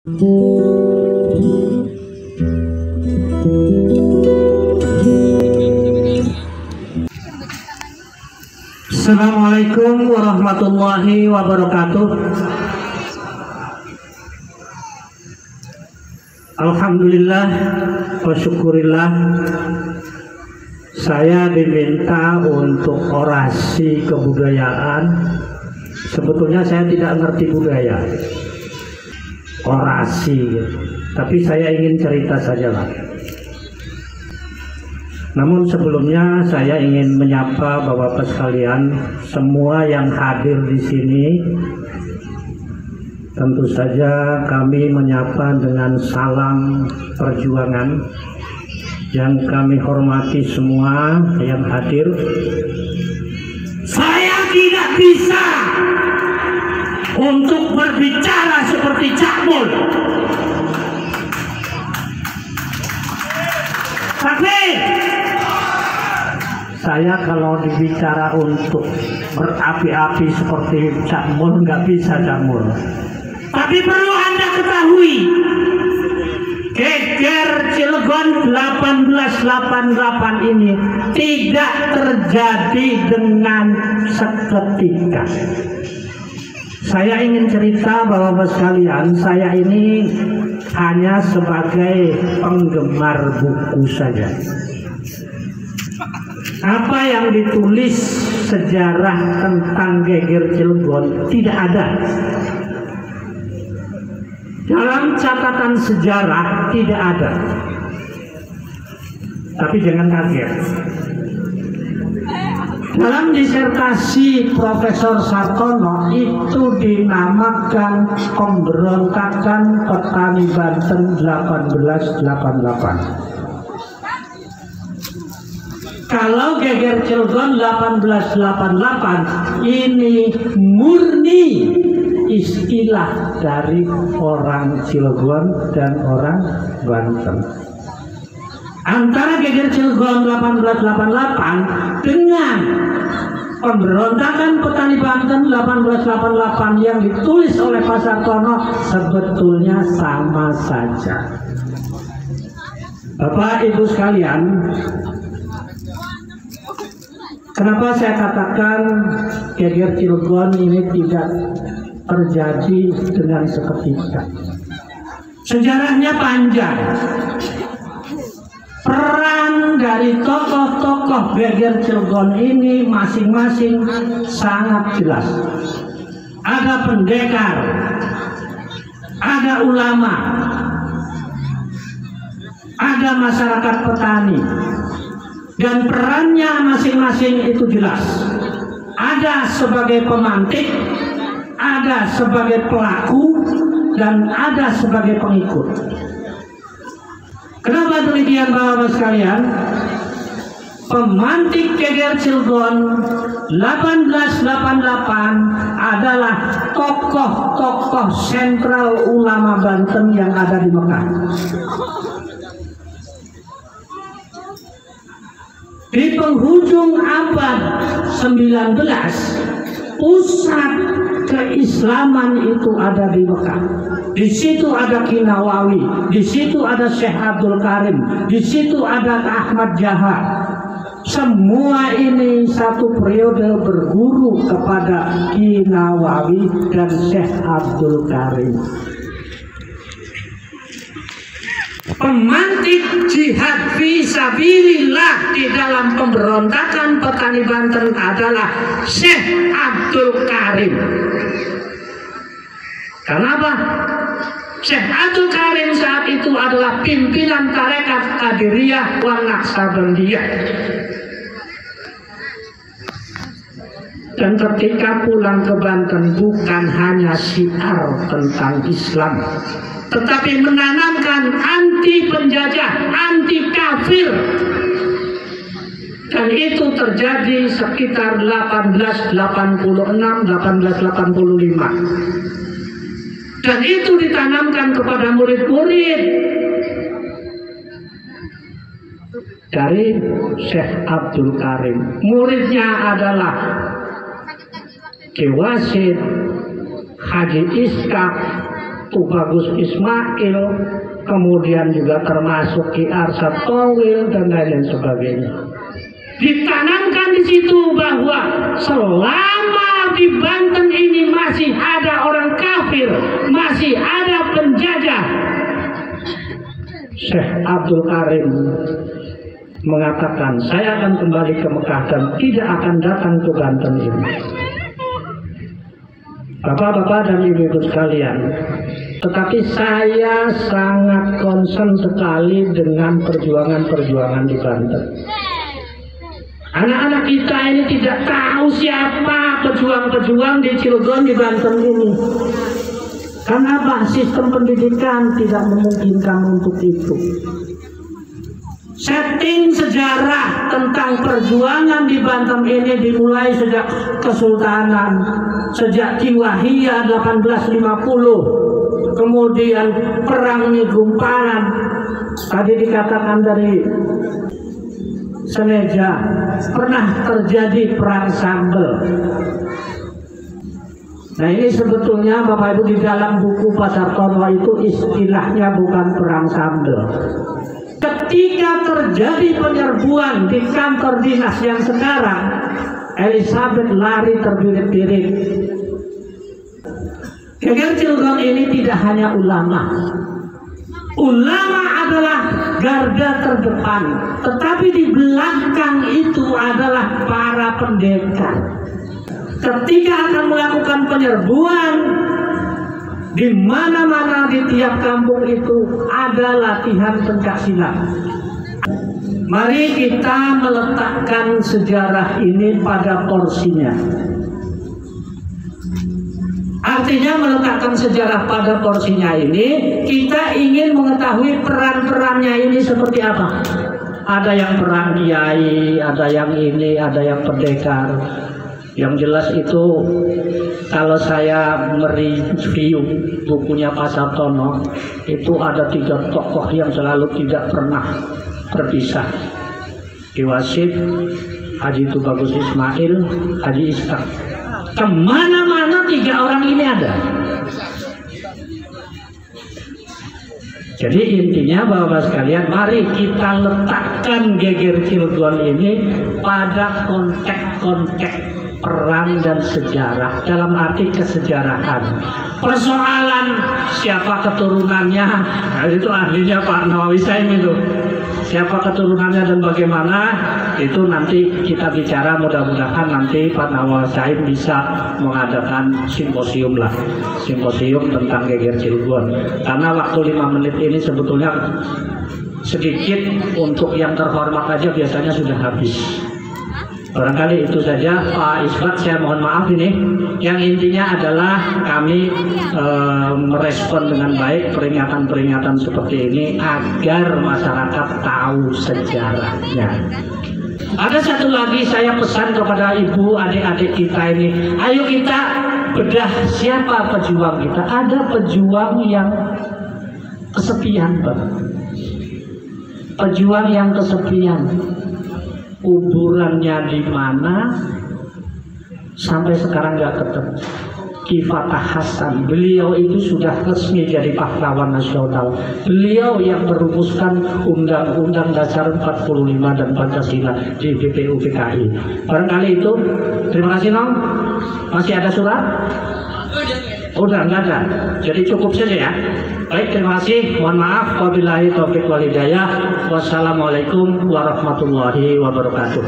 Assalamualaikum warahmatullahi wabarakatuh. Alhamdulillah wa syukurillah, saya diminta untuk orasi kebudayaan. Sebetulnya saya tidak ngerti budaya orasi, tapi saya ingin cerita saja lah. Namun sebelumnya saya ingin menyapa Bapak-Bapak sekalian, semua yang hadir di sini. Tentu saja kami menyapa dengan salam perjuangan yang kami hormati semua yang hadir. Saya tidak bisa untuk berbicara seperti Cakmul, tapi saya kalau dibicara untuk berapi-api seperti Cakmul nggak bisa Cakmul. Tapi perlu Anda ketahui, Geger Cilegon 1888 ini tidak terjadi dengan seketika. Saya ingin cerita Bapak-Bapak sekalian, saya ini hanya sebagai penggemar buku saja. Apa yang ditulis sejarah tentang Geger Cilegon tidak ada. Dalam catatan sejarah tidak ada. Tapi jangan kaget. Dalam disertasi Profesor Sartono itu dinamakan Pemberontakan Petani Banten 1888. Kalau Geger Cilegon 1888 ini murni istilah dari orang Cilegon dan orang Banten. Antara Geger Cilegon 1888 dengan Pemberontakan Petani Banten 1888 yang ditulis oleh Pak Sartono sebetulnya sama saja. Bapak Ibu sekalian, kenapa saya katakan Geger Cilegon ini tidak terjadi dengan seketika? Sejarahnya panjang. Peran dari tokoh-tokoh Geger Cilegon ini masing-masing sangat jelas. Ada pendekar, ada ulama, ada masyarakat petani, dan perannya masing-masing itu jelas. Ada sebagai pemantik, ada sebagai pelaku, dan ada sebagai pengikut. Kenapa demikian Bapak-Bapak sekalian? Pemantik Geger Cilegon 1888 adalah tokoh-tokoh sentral ulama Banten yang ada di Mekah. Di penghujung abad 19, pusat keislaman itu ada di Mekah. Di situ ada Ki Nawawi, di situ ada Syekh Abdul Karim, di situ ada Ahmad Jaha. Semua ini satu periode berguru kepada Ki Nawawi dan Syekh Abdul Karim. Pemantik jihad fisabilillah di dalam pemberontakan petani Banten adalah Syekh Abdul Karim. Kenapa? Syekh Abdul Karim saat itu adalah pimpinan tarekat Qadiriyah wal Naqsabandiyah. Dan ketika pulang ke Banten bukan hanya syiar tentang Islam, tetapi menanamkan anti penjajah, anti kafir. Dan itu terjadi sekitar 1886-1885. Dan itu ditanamkan kepada murid-murid dari Syekh Abdul Karim. Muridnya adalah Ki Wasid, Haji Iskak, Tubagus Ismail, kemudian juga termasuk Ki Arsyad Towil dan lain-lain sebagainya. Ditanamkan di situ bahwa selama di Banten ini masih ada orang kafir, masih ada penjajah, Syekh Abdul Karim mengatakan, saya akan kembali ke Mekah dan tidak akan datang ke Banten ini. Bapak-bapak dan ibu-ibu sekalian, tetapi saya sangat concern sekali dengan perjuangan-perjuangan di Banten. Anak-anak kita ini tidak tahu siapa pejuang-pejuang di Cilegon, di Banten ini. Karena apa? Sistem pendidikan tidak memungkinkan untuk itu. Setting sejarah tentang perjuangan di Banten ini dimulai sejak Kesultanan, sejak Ki Wahiyah 1850, kemudian Perang Nigumparan, tadi dikatakan dari Seneja, pernah terjadi Perang Sambel. Nah ini sebetulnya Bapak Ibu di dalam buku Pasar Tono itu istilahnya bukan Perang Sambel. Ketika terjadi penyerbuan di kantor dinas yang sekarang, Elizabeth lari terbirit-birit. Geger Cilegon ini tidak hanya ulama. Ulama adalah garda terdepan, tetapi di belakang itu adalah para pendekar. Ketika akan melakukan penyerbuan, di mana-mana di tiap kampung itu ada latihan pencaksilat. Mari kita meletakkan sejarah ini pada porsinya. Artinya meletakkan sejarah pada porsinya ini, kita ingin mengetahui peran-perannya ini seperti apa. Ada yang peran kiai, ada yang ini, ada yang pendekar. Yang jelas itu kalau saya mereview bukunya Pak Sartono, itu ada 3 tokoh yang selalu tidak pernah berpisah. Ki Wasid, Haji Tubagus Ismail, Haji Ishak. Kemana-mana 3 orang ini ada. Jadi intinya Bapak sekalian, mari kita letakkan Geger Cilegon ini pada konteks-konteks peran dan sejarah, dalam arti kesejarahan. Persoalan siapa keturunannya, nah itu ahlinya Pak Nawawi Saim itu. Siapa keturunannya dan bagaimana, itu nanti kita bicara, mudah-mudahan nanti Pak Nawawi Saim bisa mengadakan simposium lah. Simposium tentang Geger Cilegon. Karena waktu 5 menit ini sebetulnya sedikit, untuk yang terhormat aja biasanya sudah habis. Barangkali itu saja Pak Isbat, saya mohon maaf ini. Yang intinya adalah kami merespon dengan baik peringatan-peringatan seperti ini agar masyarakat tahu sejarahnya. Ada satu lagi saya pesan kepada ibu adik-adik kita ini, ayo kita bedah siapa pejuang kita. Ada pejuang yang kesepian, Pak. Pejuang yang kesepian. Kuburannya di mana sampai sekarang nggak ketemu. Ki Fatah Hasan, beliau itu sudah resmi jadi pahlawan nasional. Beliau yang merumuskan Undang-Undang Dasar 45 dan Pancasila di BPUPKI. Barangkali itu. Terima kasih, Nong. Masih ada surat? Udah nggak ada. Jadi cukup saja ya. Baik, terima kasih. Mohon maaf. Wabillahi taufiq wal hidayah. Wassalamualaikum warahmatullahi wabarakatuh.